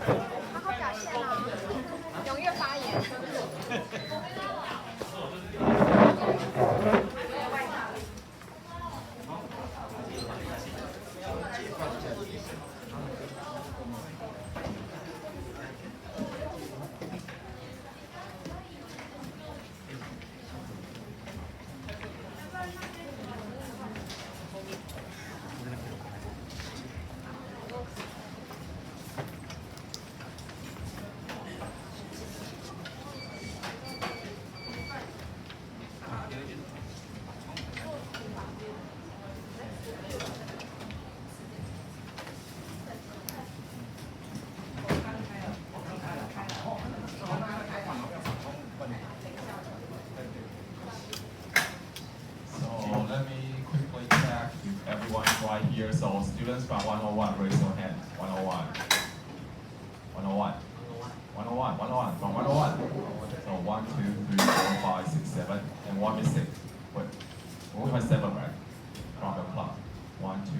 好好表现哦，踊跃发言。So let me quickly check if everyone's right here. So students from 101, raise your hand. 101. 101. 101, 101, from 101. So 1, 2, 3, 4, 5, 6, 7, and one missing. Wait, we have 7, right? From the clock. 1, 2, 3.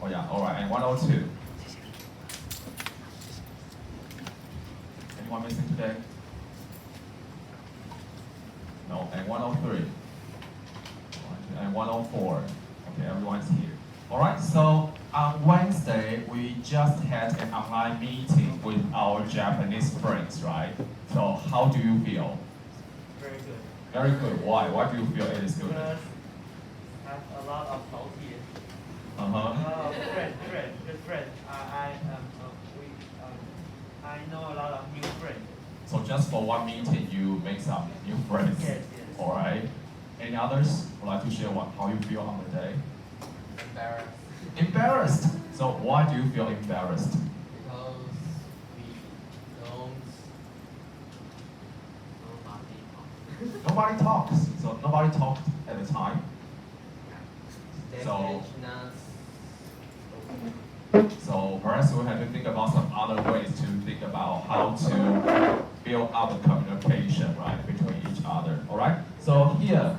Oh yeah, all right, and 102. Anyone missing today? No, and 103. And 104. Okay, everyone's here. All right, so on Wednesday, we just had an online meeting with our Japanese friends, right? So how do you feel? Very good. Very good. Why? Why do you feel it is good? Because I have a lot of healthy. Good friend. I know a lot of new friends. So just for one meeting, you make some new friends. Yes. All right. Any others would like to share how you feel on the day? Embarrassed Embarrassed. So why do you feel embarrassed? because we don't nobody talks. Nobody talks. So nobody talked at the time. They So- mention us. So perhaps we have to think about some other ways to think about how to build up the communication, right, between each other. All right. So here,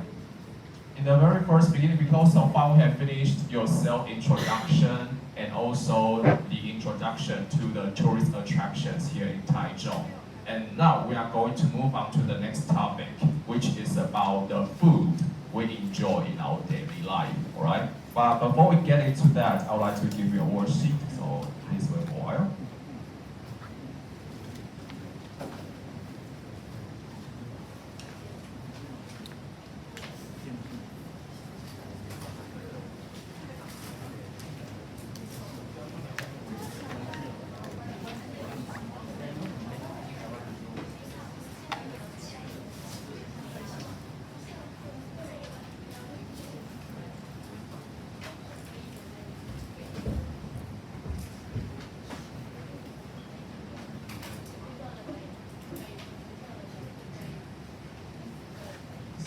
in the very first beginning, because so far we have finished your self-introduction and also the introduction to the tourist attractions here in Taichung. And now we are going to move on to the next topic, which is about the food we enjoy in our daily life. All right. But before we get into that, I would like to give you a worksheet. So please wait a while.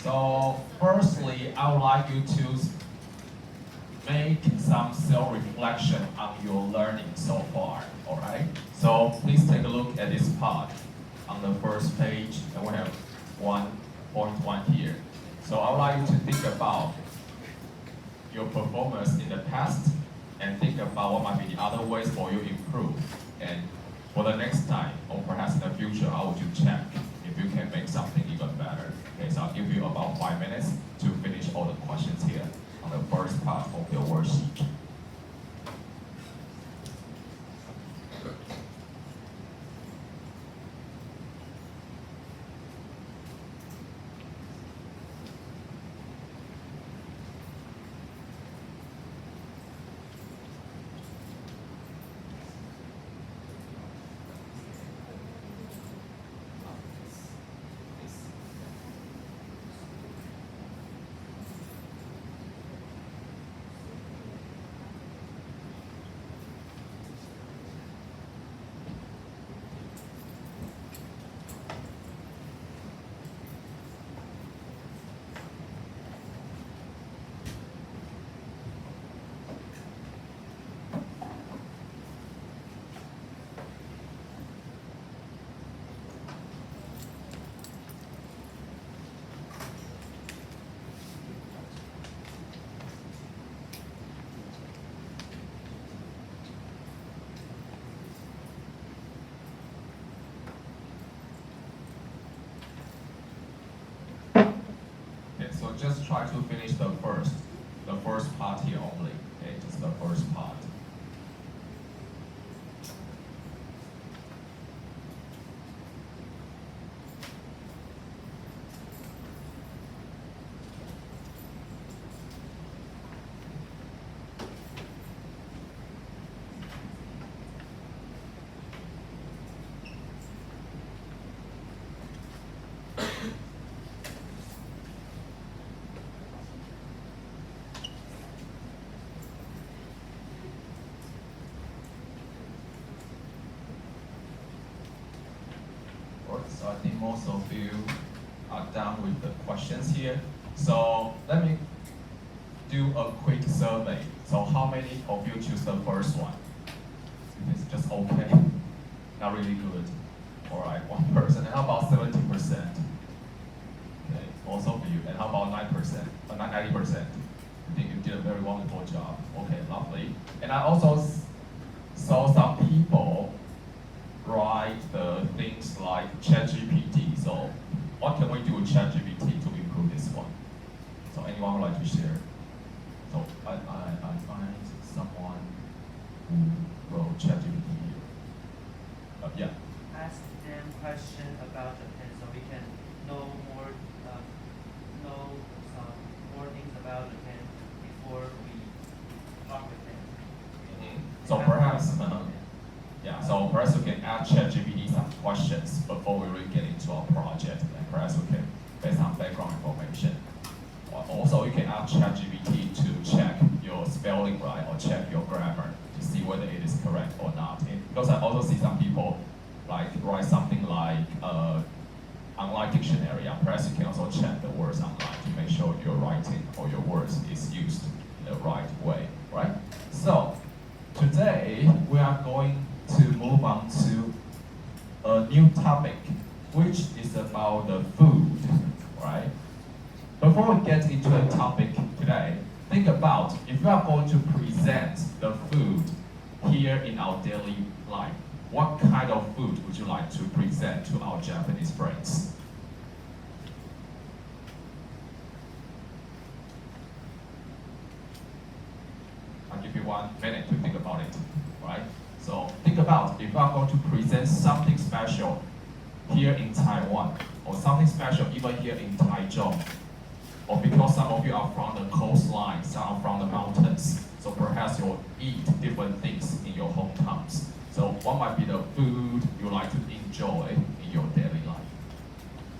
So firstly, I would like you to make some self-reflection on your learning so far, all right? So please take a look at this part on the first page, and we have 1.1 here. So I would like you to think about your performance in the past and think about what might be the other ways for you to improve. And for the next time, or perhaps in the future, how would you check if you can make something even better? Okay, so I'll give you about 5 minutes to finish all the questions here on the first part of your worksheet. just try to finish the first part here only. Okay, just the first part. So I think most of you are done with the questions here. So let me do a quick survey. So how many of you choose the first one? It's just okay, not really good. All right, 1%. And how about 70%? Okay, also for you. And how about 9%? 90%? I think you did a very wonderful job. Okay, lovely. And I also saw some people write the things like ChatGPT. So what can we do with ChatGPT to improve this one? So anyone would like to share? So I find someone who wrote ChatGPT here. Yeah. Ask them question about Japan so we can know some more things about Japan before we talk with them. So perhaps, yeah, so perhaps we can ask ChatGPT some questions before we really get into our project, and perhaps we can get some background information. Also, you can ask ChatGPT to check your spelling right or check your grammar to see whether it is correct or not. Because I also see some people like write something like online dictionary. Perhaps you can also check the words online to make sure your writing or your words is used in the right way, right? So today we are going to move on to a new topic, which is about the food, right? Before we get into the topic today, think about if you are going to present the food here in our daily life, what kind of food would you like to present to our Japanese friends? I'll give you 1 minute to think about it, right? So think about if you are going to present something special here in Taiwan, or something special even here in Taichung, or because some of you are from the coastline, some are from the mountains, so perhaps you'll eat different things in your hometowns. So what might be the food you like to enjoy in your daily life?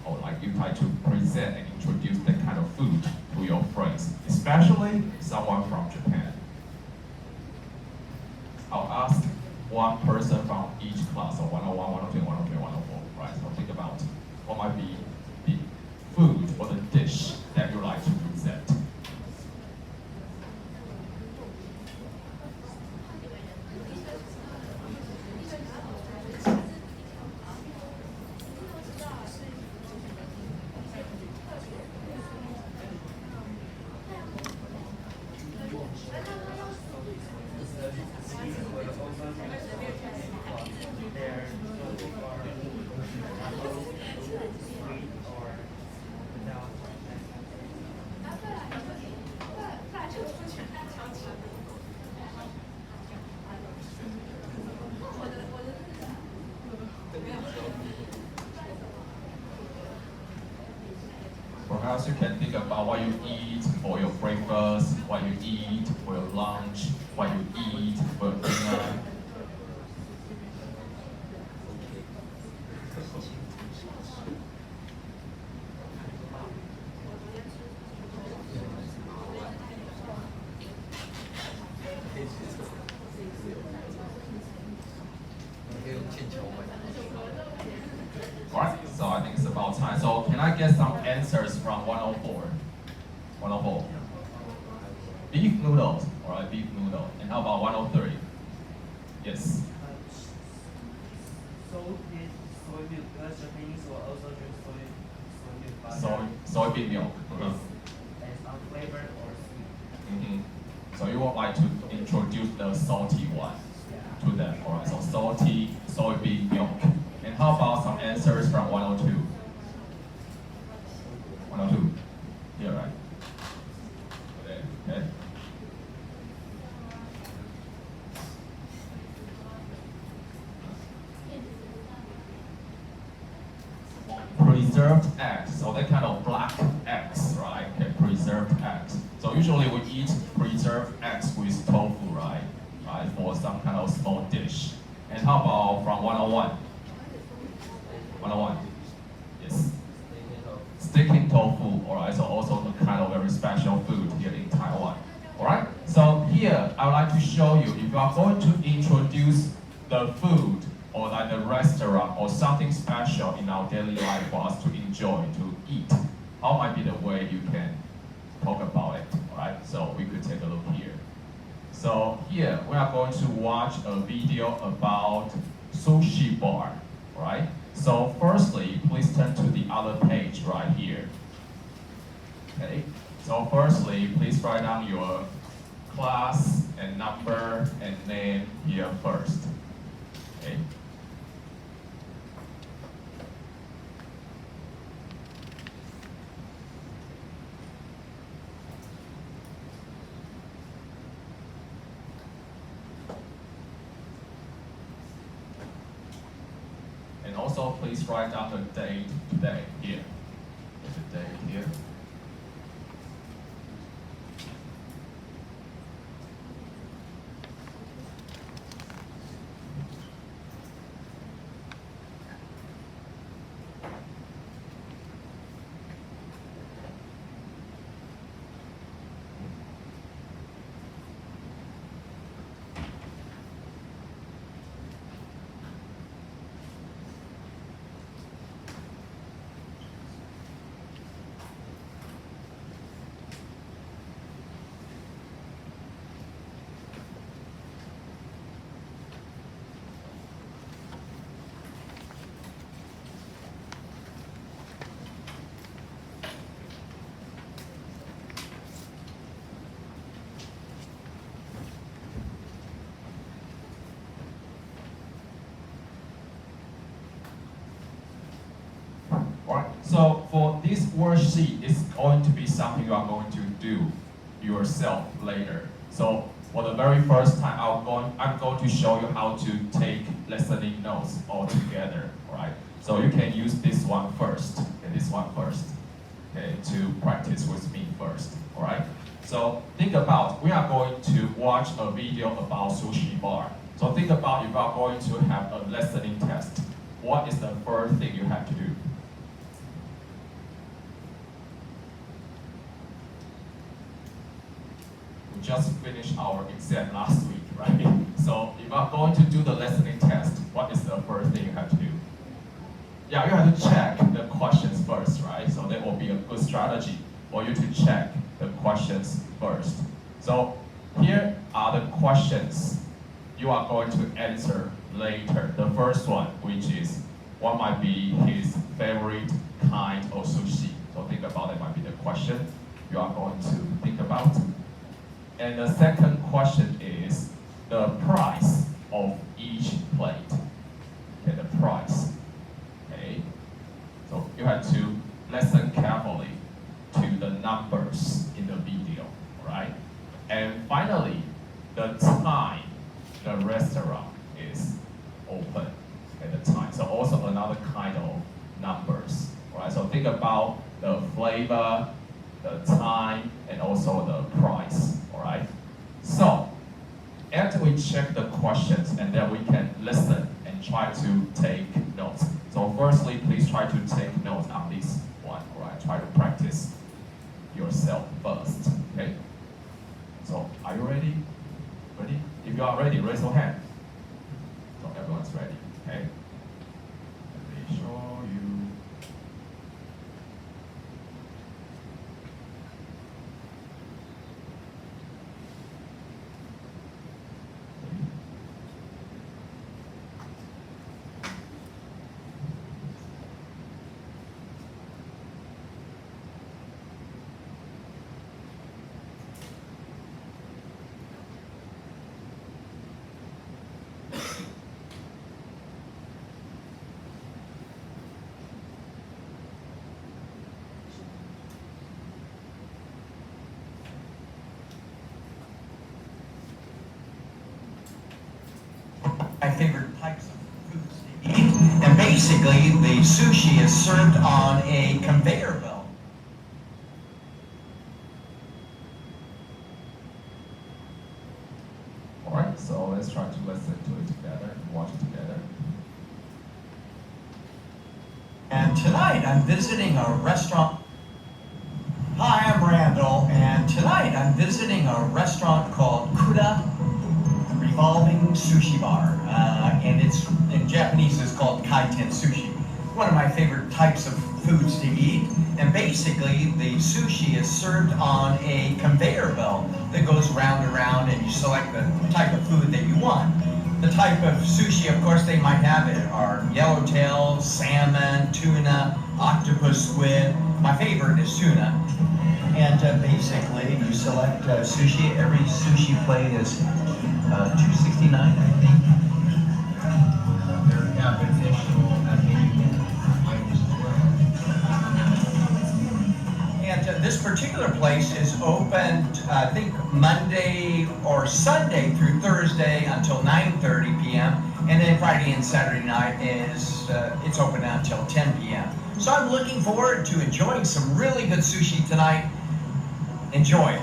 Or like you try to present and introduce that kind of food to your friends, especially someone from Japan. I'll ask one person from each class, so 101, 102, 103, 104, right? So think about what might be the food or the dish that you like to present. Perhaps you can think about what you eat for your breakfast, what you eat for your lunch, what you eat for dinner. Alright, so I think it's about time. So can I get some answers from 104? 104. Beef noodles, alright, beef noodle. And how about 103? Yes. Soy milk, because Japanese will also drink soy milk. Soybean milk. And unflavored or sweet. So you would like to introduce the salty one to them, alright? So salty soybean milk. And how about some answers from 102? 102. Yeah, right. preserved eggs. So that kind of black eggs, right? Okay, preserved eggs. So usually we eat preserved eggs with tofu, right? Right, for some kind of small dish. And how about from 101? 101. Yes. Sticking tofu, alright, so also the kind of very special food here in Taiwan. Alright, so here I would like to show you, if you are going to introduce the food or like the restaurant or something special in our daily life for us to enjoy, to eat, how might be the way you can talk about it, alright? So we could take a look here. So here we are going to watch a video about sushi bar, alright? So firstly, please turn to the other page right here. Okay. So firstly, please write down your class and number and name here first. Okay. And also please write down the date today here. The date here. Alright, so for this worksheet, it's going to be something you are going to do yourself later. So for the very first time, I'm going to show you how to take listening notes all together. Alright, so you can use this one first, okay, this one first, okay, to practice with me first. Alright, so think about, we are going to watch a video about sushi bar. So think about if you are going to have a listening test, what is the first thing you have to do? We just finished our exam last week, right? So if I'm going to do the listening test, what is the first thing you have to do? Yeah, you have to check the questions first, right? So that will be a good strategy for you to check the questions first. So here are the questions you are going to answer later. The first one, which is, what might be his favorite kind of sushi? So think about it, might be the question you are going to think about. And the second question is the price of each plate. Okay, the price. Okay. So you have to listen carefully to the numbers in the video, right? And finally, the time the restaurant is open at the time. So also another kind of numbers, right? So think about the flavor, the time, and also the price, all right? So after we check the questions, and then we can listen and try to take notes. So firstly, please try to take notes on this one, all right? Try to practice yourself first, okay? So are you ready? Ready? If you are ready, raise your hand. So everyone's ready, okay? Let me show you. My favorite types of foods to eat. And basically, basically, the sushi is served on a conveyor belt. Alright, so let's try to listen to it together and watch it together. And tonight I'm visiting a restaurant. Hi, I'm Randall, and tonight I'm visiting a restaurant called Kuda Revolving Sushi Bar, and it's in Japanese it's called kaiten sushi. One of my favorite types of foods to eat, and basically the sushi is served on a conveyor belt that goes round and round, and you select the type of food that you want. The type of sushi, of course, they might have it are yellowtail, salmon, tuna, octopus, squid. My favorite is tuna. And basically, you select sushi. Every sushi plate is $2.69, I think. There have additional menu items as well. And this particular place is open, I think, Monday or Sunday through Thursday until 9:30 p.m. And then Friday and Saturday night is it's open until 10 p.m. So I'm looking forward to enjoying some really good sushi tonight. Enjoy.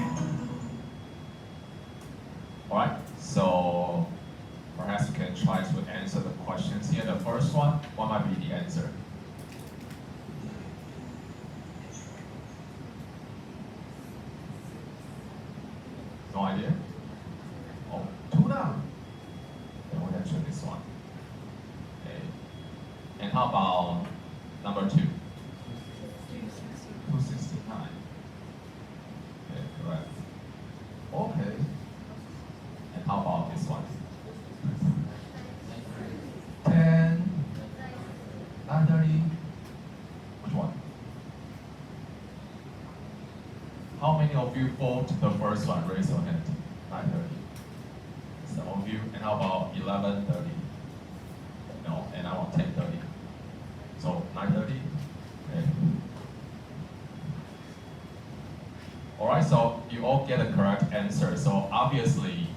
Alright, so perhaps you can try to answer the questions here. The first one, what might be the answer? No idea? Oh, tuna. Then we can check this one. Okay. And how about number 2? 269. Okay, correct. Okay. And how about this one? 10, 9:30. Which one? How many of you vote the first one? Raise your hand. 9:30. Some of you. And how about 11:30? No. And I want 10:30. So 9:30. Okay. Alright, so you all get the correct answer. So obviously,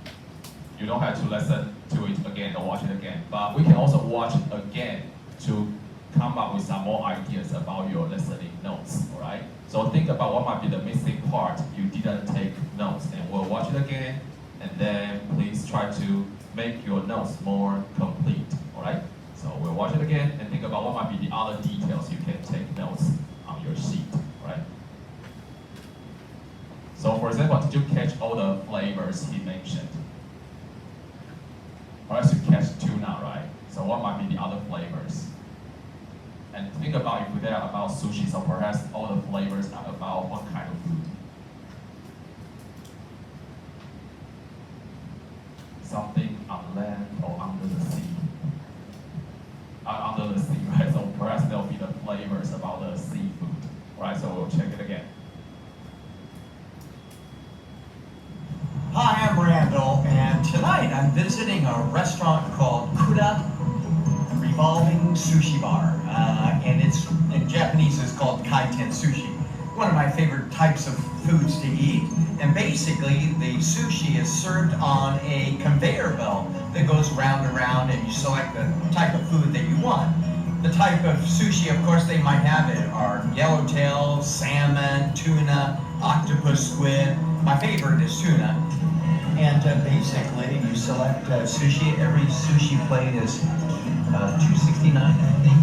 you don't have to listen to it again or watch it again. But we can also watch it again to come up with some more ideas about your listening notes. Alright? So think about what might be the missing part you didn't take notes. And we'll watch it again. And then please try to make your notes more complete. Alright? So we'll watch it again and think about what might be the other details you can take notes on your sheet. Alright? So for example, did you catch all the flavors he mentioned? Perhaps you catch tuna, right? So what might be the other flavors? And think about if they are about sushi, so perhaps all the flavors are about what kind of food? Something on land or under the sea. Under the sea, right? So perhaps there'll be the flavors about the seafood. Right, so we'll check it again. Hi, I'm Randall, and tonight I'm visiting a restaurant called Kuda Revolving Sushi Bar, and it's in Japanese it's called kaiten sushi. One of my favorite types of foods to eat, and basically the sushi is served on a conveyor belt that goes round and round, and you select the type of food that you want. The type of sushi, of course, they might have it are yellowtail, salmon, tuna, octopus, squid. My favorite is tuna. And basically, you select sushi. Every sushi plate is $2.69, I think.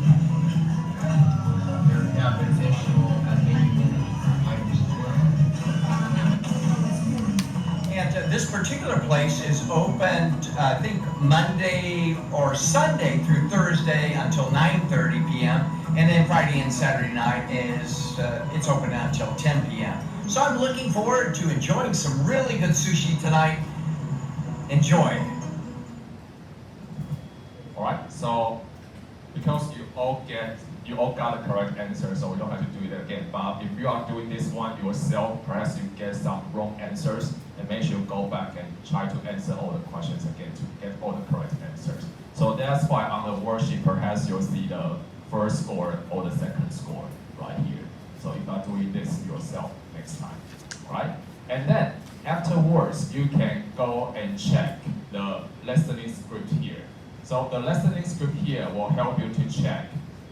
There have additional menu items as well. And this particular place is open, I think, Monday or Sunday through Thursday until 9:30 p.m. And then Friday and Saturday night is it's open until 10 p.m. So I'm looking forward to enjoying some really good sushi tonight. Enjoy. Alright, so because you all got the correct answer, so we don't have to do it again. But if you are doing this one yourself, perhaps you get some wrong answers, and make sure you go back and try to answer all the questions again to get all the correct answers. So that's why on the worksheet, perhaps you'll see the first score or the second score right here. So if you are doing this yourself next time, right? And then afterwards, you can go and check the listening script here. So the listening script here will help you to check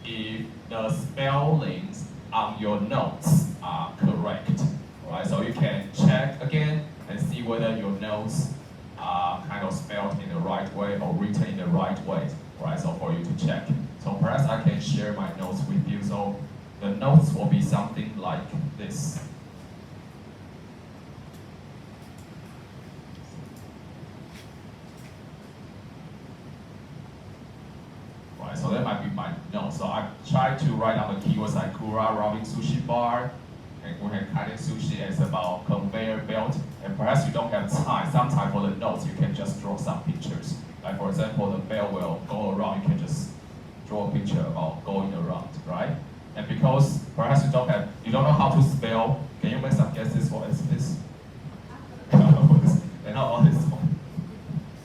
if the spellings on your notes are correct. Alright, so you can check again and see whether your notes are kind of spelled in the right way or written in the right way. Alright, so for you to check. So perhaps I can share my notes with you. So the notes will be something like this. Right, so that might be my notes. So I tried to write down the keywords like Kura Robin Sushi Bar, and Guhen Sushi is about conveyor belt. And perhaps you don't have time. Sometimes for the notes, you can just draw some pictures. Like for example, the bell will go around. You can just draw a picture about going around, right? And because perhaps you don't know how to spell, can you make some guesses for this? And not all this one.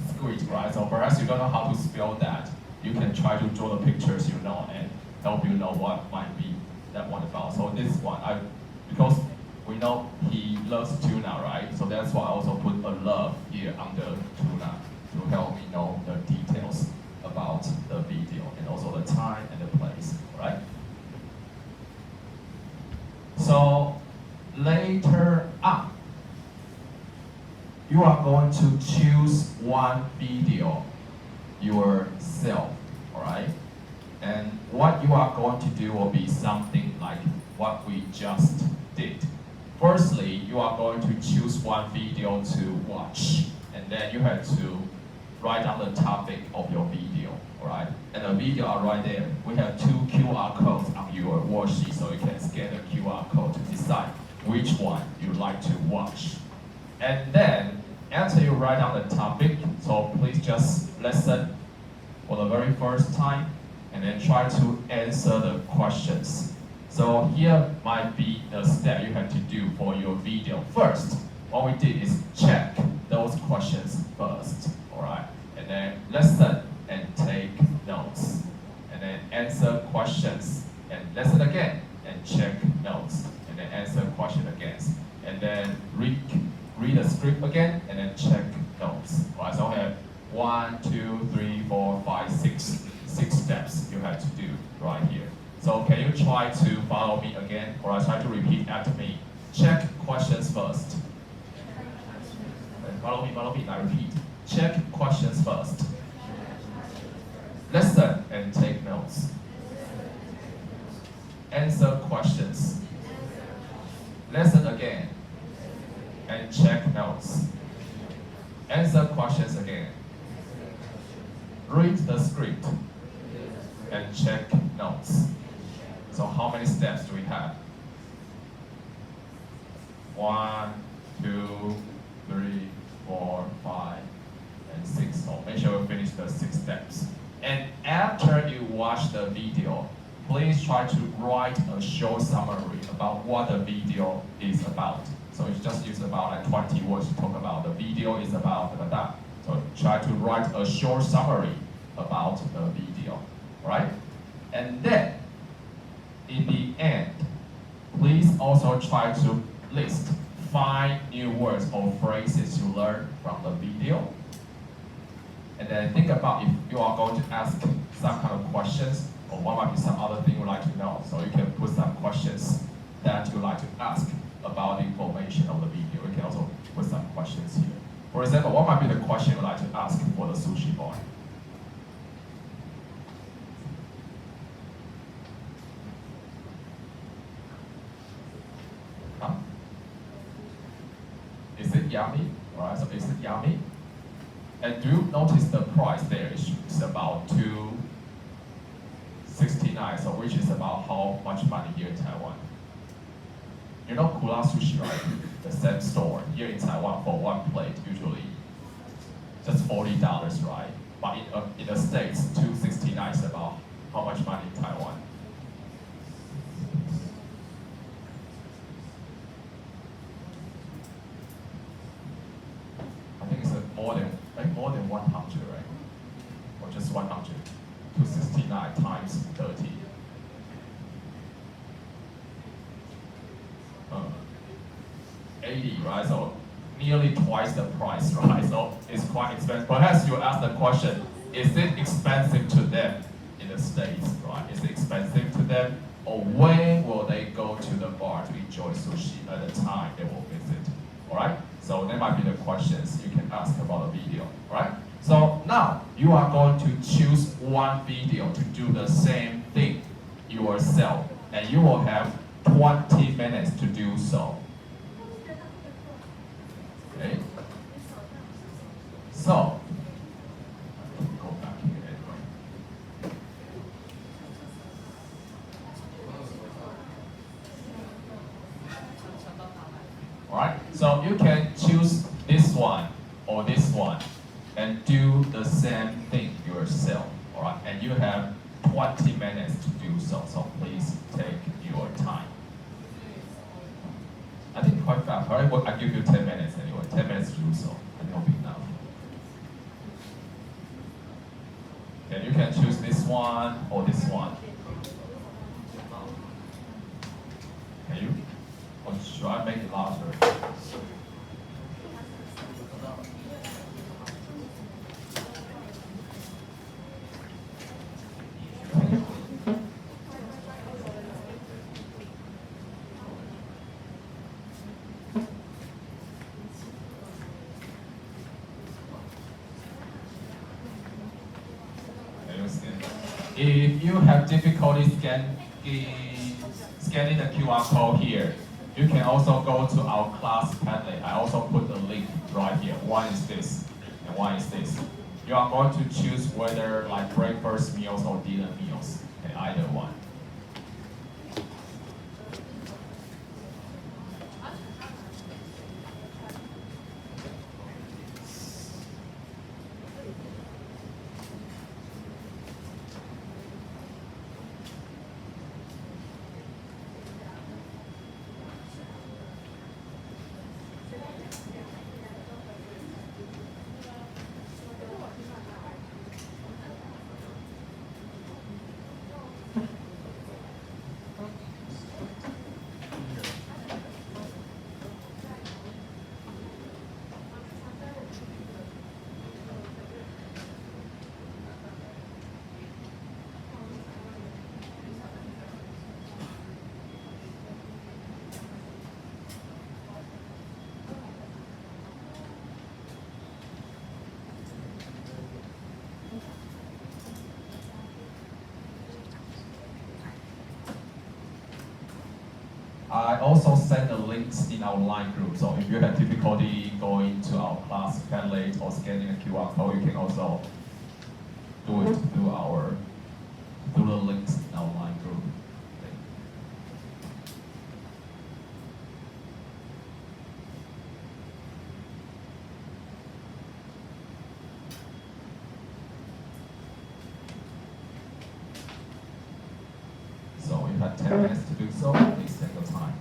Squid, right? So perhaps you don't know how to spell that. You can try to draw the pictures you know and help you know what might be that one about. So this one, because we know he loves tuna, right? So that's why I also put a love here under tuna to help me know the details about the video and also the time and the place, right? So later on, you are going to choose one video yourself, all right? And what you are going to do will be something like what we just did. Firstly, you are going to choose one video to watch, and then you have to write down the topic of your video, all right? And the video are right there. We have 2 QR codes on your worksheet, so you can scan the QR code to decide which one you like to watch. And then, after you write down the topic, so please just listen for the very first time, and then try to answer the questions. So here might be the step you have to do for your video. First, what we did is check those questions first, all right? And then listen and take notes. And then answer questions and listen again and check notes. And then answer question again. And then read the script again and then check notes. All right, so we have 1, 2, 3, 4, 5, 6 steps you have to do right here. So can you try to follow me again, or I try to repeat after me? Check questions first. Follow me, I repeat. Check questions first. Listen and take notes. Answer questions. Listen again and check notes. Answer questions again. Read the script and check notes. So how many steps do we have? 1, 2, 3, 4, 5, and 6. So make sure we finish the 6 steps. And after you watch the video, please try to write a short summary about what the video is about. So you just use about like 20 words to talk about the video is about that. So try to write a short summary about the video, right? And then, in the end, please also try to list 5 new words or phrases you learned from the video. And then think about if you are going to ask some kind of questions, or what might be some other thing you'd like to know. So you can put some questions that you'd like to ask about the information of the video. You can also put some questions here. For example, what might be the question you'd like to ask for the sushi bar? Huh? Is it yummy? Alright, so is it yummy? And do you notice the price there is about $2.69, so which is about how much money here in Taiwan? You know Kura Sushi, right? The same store here in Taiwan for one plate, usually just $40, right? But in the States, $2.69 is about how much money in Taiwan? I think it's more than 100, right? Or just 100. 269 times 30. 80, right? So nearly twice the price, right? So it's quite expensive. Perhaps you ask the question, is it expensive to them? in the States, right? Is it expensive to them? Or when will they go to the bar to enjoy sushi at the time they will visit? All right? So that might be the questions you can ask about the video, all right? So now you are going to choose one video to do the same thing yourself, and you will have 20 minutes to do so. Okay? So, go back here anyway. Alright, so you can choose this one or this one and do the same thing yourself. Alright, and you have 20 minutes to do so, so please take your time. I think quite fast. Alright, well, I give you 10 minutes anyway. 10 minutes to do so. I think it'll be enough. And you can choose this one or this one. Can you? Or should I make it larger? If you have difficulty scanning the QR code here, you can also go to our class Padlet. I also put the link right here. One is this, and one is this. You are going to choose whether like breakfast meals or dinner meals, okay, either one. I also send the links in our line group, so if you have difficulty going to our class Padlet or scanning a QR code, you can also do it through the links in our line group. Okay. So you have 10 minutes to do so. Please take your time.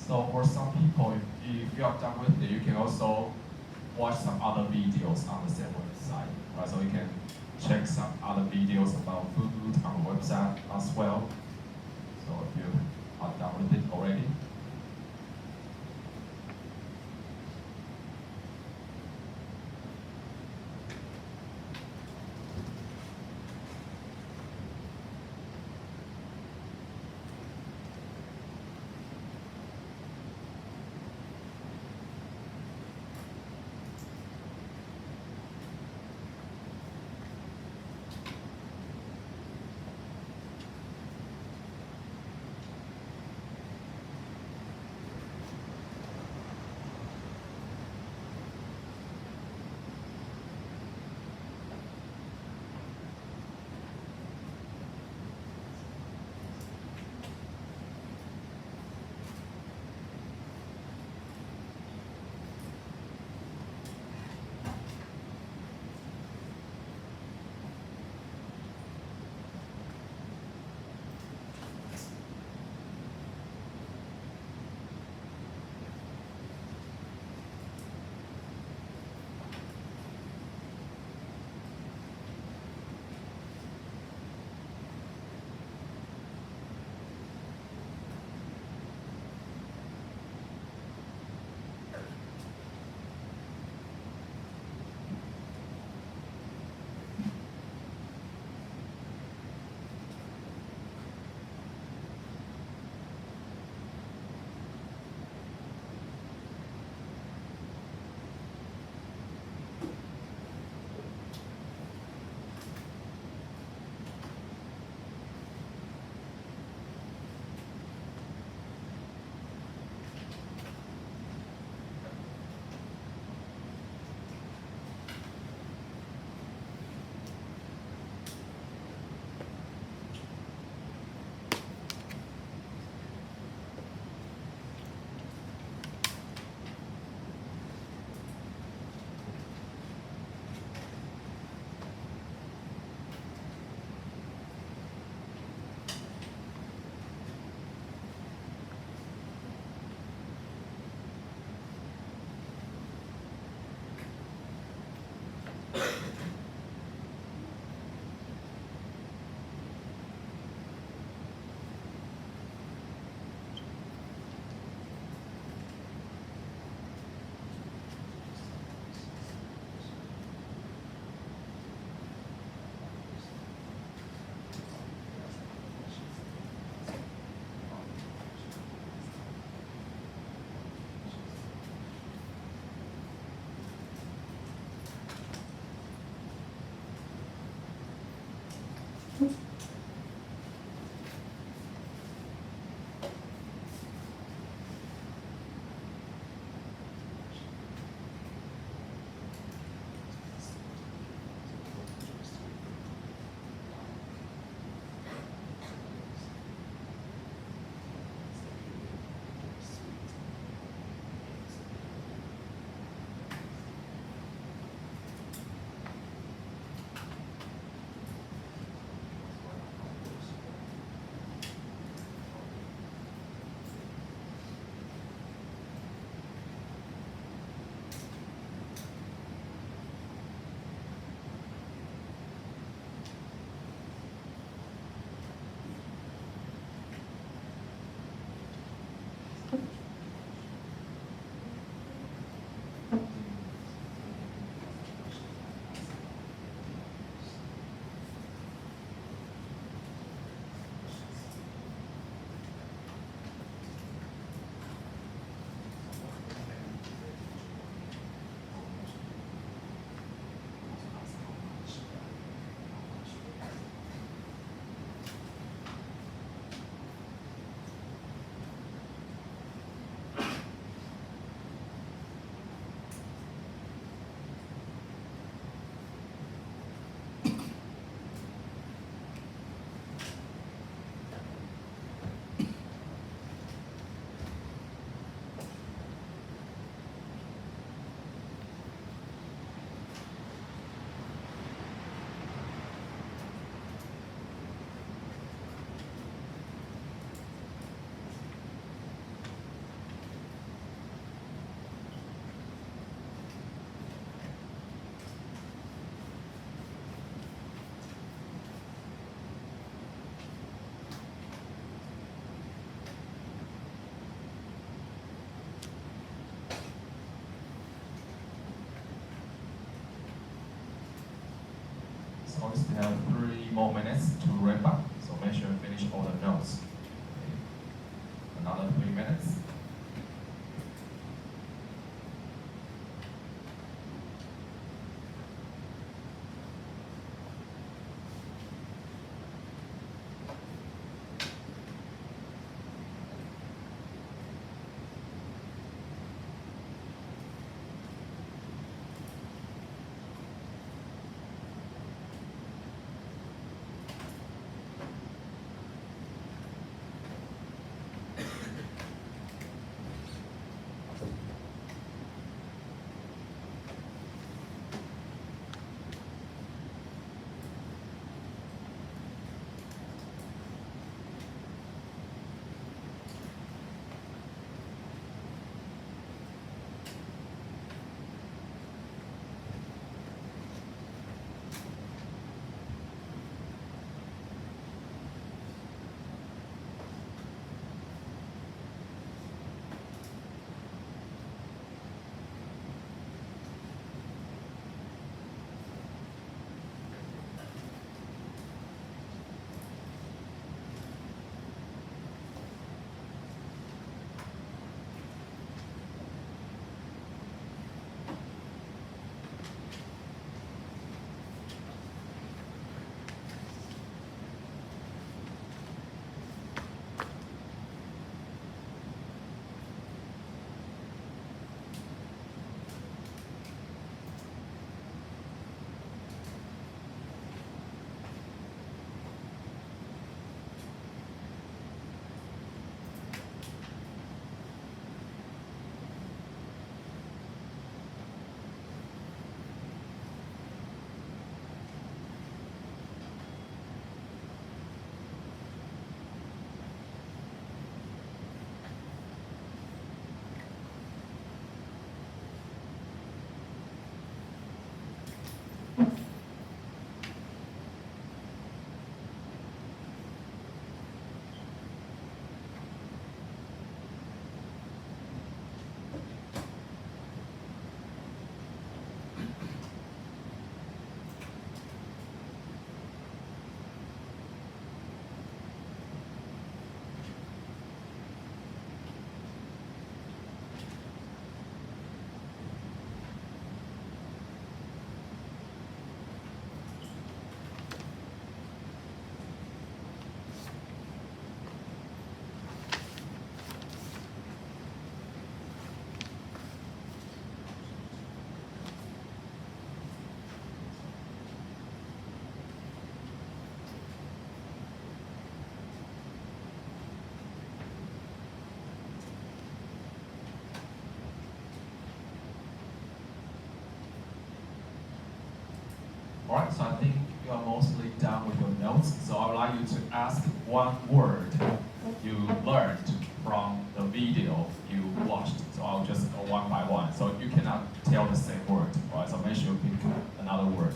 So for some people, if you are done with it, you can also watch some other videos on the same website, right? So you can check some other videos about food on the website as well. So if you are done with it already. So we still have 3 more minutes to wrap up. So make sure you finish all the notes. Another 3 minutes. Alright, so I think you are mostly done with your notes. So I would like you to ask one word you learned from the video you watched. So I'll just go one by one. So you cannot tell the same word. Alright, so make sure you pick another word.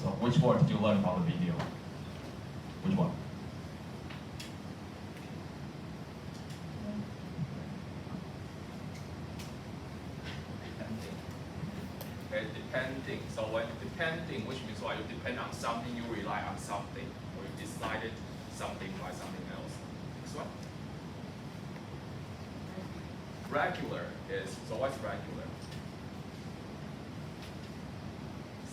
So which word did you learn from the video? Which one? Okay, depending. So when depending, which means what, you depend on something, you rely on something, or you decided something by something else. Next one. Regular is, so what's regular?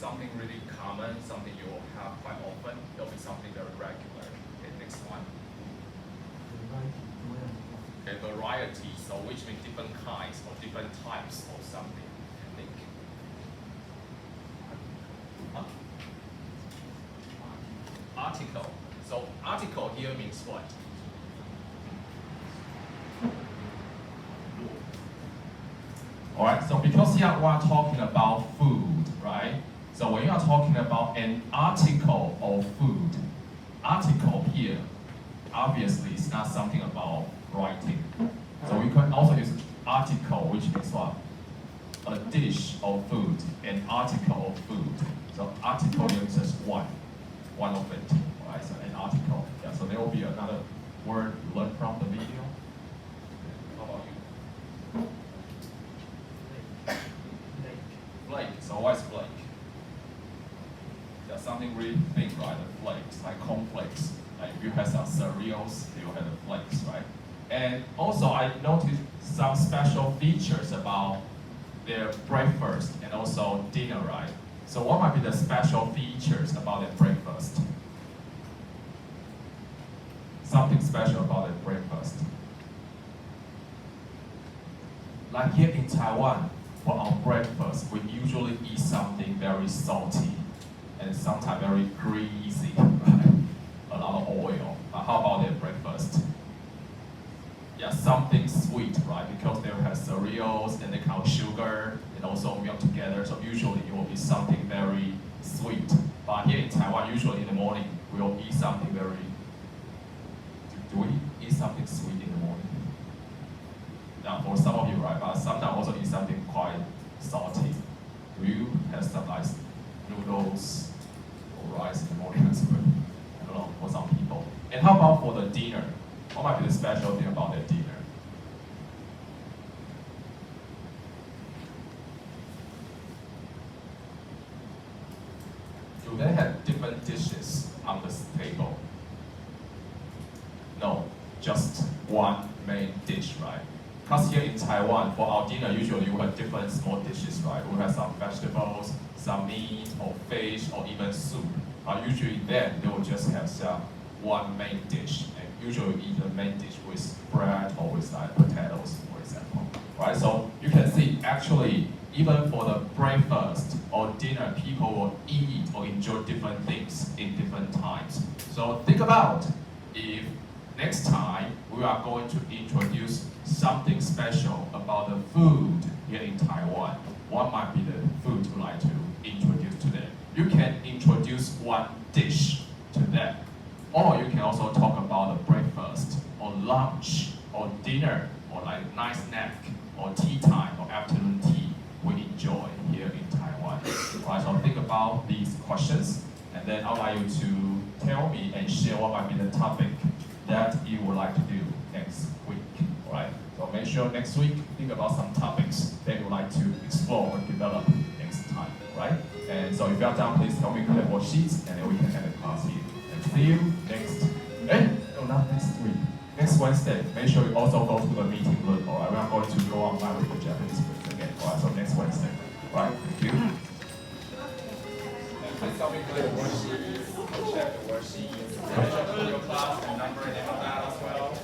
Something really common, something you will have quite often. It'll be something very regular. Okay, next one. A variety, so which means different kinds or different types of something. I think. Huh? Article. So article here means what? Alright, so because here we are talking about food, right? So when you are talking about an article of food, article here, obviously it's not something about writing. So we can also use article, which means what? A dish of food, an article of food. So article here is just one of it, right? So an article. Yeah, so there will be another word you learn from the video. How about you? Flake. So what's flake? Just something really thin, right? The flakes, like cornflakes. Like you have some cereals, you have the flakes, right? And also I noticed some special features about their breakfast and also dinner, right? So what might be the special features about their breakfast? Something special about their breakfast. Like here in Taiwan, for our breakfast, we usually eat something very salty and sometimes very greasy, right? A lot of oil. How about their breakfast? Yeah, something sweet, right? Because they have cereals and they have sugar and also milk together. So usually it will be something very sweet. But here in Taiwan, usually in the morning, we'll eat something very. Do we eat something sweet in the morning? Yeah, for some of you, right? But sometimes also eat something quite salty. Do you have some like noodles or rice in the morning as well? I don't know, for some people. And how about for the dinner? What might be the special thing about their dinner? Do they have different dishes on the table? No, just one main dish, right? Because here in Taiwan, for our dinner, usually we have different small dishes, right? We have some vegetables, some meat, or fish, or even soup. Usually then, they will just have some one main dish, and usually eat the main dish with bread or with like potatoes, for example. Right? So you can see, actually, even for the breakfast or dinner, people will eat or enjoy different things in different times. So think about if next time we are going to introduce something special about the food here in Taiwan. What might be the food you like to introduce to them? You can introduce one dish to them. Or you can also talk about the breakfast, or lunch, or dinner, or like nice snack, or tea time, or afternoon tea we enjoy here in Taiwan. Right, so think about these questions, and then I'd like you to tell me and share what might be the topic that you would like to do next week. Alright, so make sure next week think about some topics that you would like to explore or develop next time. Right? And so if you are done, please help me collect more sheets, and then we can have a class here. And see you next. No, not next week. Next Wednesday. Make sure you also go to the meeting room. Alright, we are going to go online with the Japanese quiz again. Alright, so next Wednesday. Alright, thank you. And please help me collect the worksheets. Check the worksheets. And make sure to put your class and number and name of that as well.